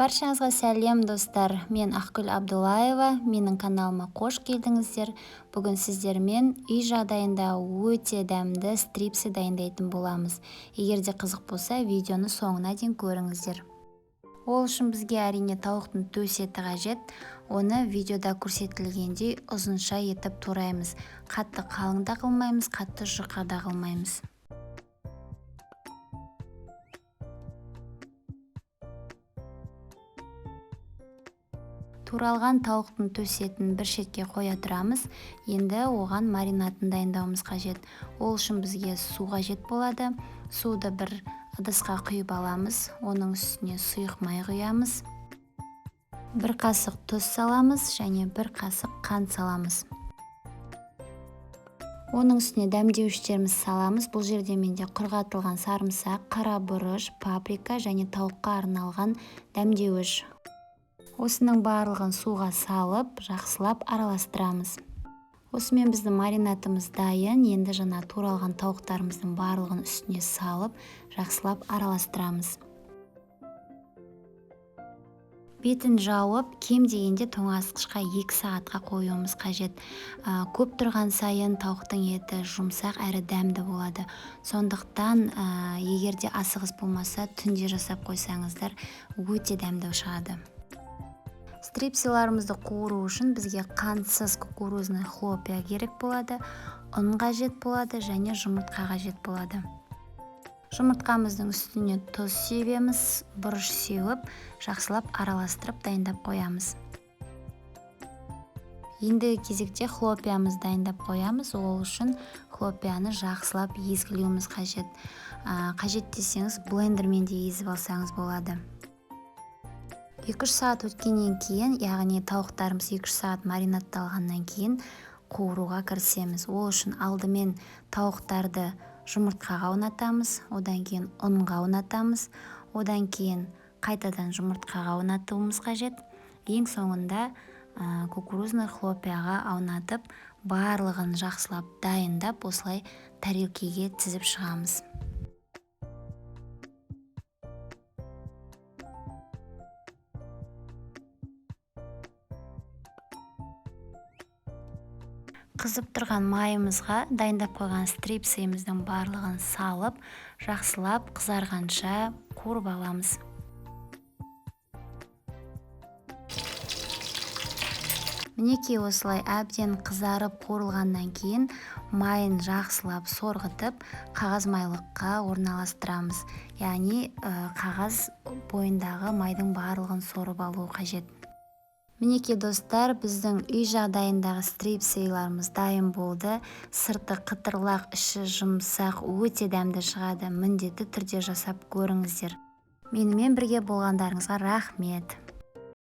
Баршаңызға сәлем достар, мен Ақгүл Абдуллаева, менің каналыма қош келдіңіздер. Бүгін сіздермен үй жағдайында өте дәмді стрипсы дайындайтын боламыз. Егер де қызық болса, видеоны соңына дейін көріңіздер. Ол үшін бізге әрине тауықтың төс еті қажет. Оны видеода көрсетілгендей ұзынша етіп тураймыз. Қатты қалың да қылмаймыз, қатты жұқа да қылмаймыз. Туралған тауықтың төс етін бір шетке қоя тұрамыз. Енді оған маринатын дайындауымыз қажет. Ол үшін бізге су қажет болады. Суды бір ыдысқа құйып аламыз. Оның үстіне сұйық май құямыз. Бір қасық тұз саламыз және бір қасық қант саламыз. Оның үстіне дәмдеуіштеріміз саламыз. Бұл жерде менде құрғатылған сарымсақ, қара бұрыш, паприка және тауыққа арналған дәмдеуіш. Осының барлығын суға салып, жақсылап араластырамыз. Осымен біздің маринатымыз дайын. Енді жаңа туралған тауықтарымыздың барлығын үстіне салып, жақсылап араластырамыз. Бетін жауып, кем дегенде тоңазытқышқа 2 сағатқа қоюымыз қажет. Көп тұрған сайын тауықтың еті жұмсақ әрі дәмді болады. Сондықтан, егер де асығыс болмаса, түнде жасап қойсаңыздар, өте дәмді шығады. Стрипсиларымызды қуыру үшін бізге қантсыз кукурузный хлопья керек болады, ұн қажет болады және жұмыртқа қажет болады. Жұмыртқамыздың үстіне тұз себеміз, бұрыш сеуіп, жақсылап араластырып дайындап қоямыз. Ендігі кезекте хлопьямыз дайындап қоямыз. Ол үшін хлопьяны жақсылап езгілеуіміз қажет. Қажет десеңіз, блендермен де езіп алсаңыз болады. 2-3 сағат өткеннен кейін, яғни тауықтарымыз 2-3 сағат маринатталғаннан кейін қуыруға кірісеміз. Ол үшін алдымен тауықтарды жұмыртқаға ұнатамыз, одан кейін ұнға ұнатамыз, одан кейін қайтадан жұмыртқаға ұнатуымыз қажет. Ең соңында кукурузный хлопьяға аунатып, барлығын жақсылап дайындап, осылай тарелкеге тізіп шығамыз. Қызып тұрған майымызға дайындап қойған стрипсымыздың барлығын салып, жақсылап қызарғанша қуырып аламыз. Мінекей осылай әбден қызарып қуырылғаннан кейін майын жақсылап сорғытып, қағаз майлыққа орналастырамыз. Яғни қағаз бойындағы майдың барлығын сорып алу қажет. Мінекей достар, біздің үй жағдайындағы стрипсиларымыз дайын болды. Сырты қытырлақ, іші жұмсақ, өте дәмді шығады. Міндетті түрде жасап көріңіздер. Менімен бірге болғандарыңызға рахмет.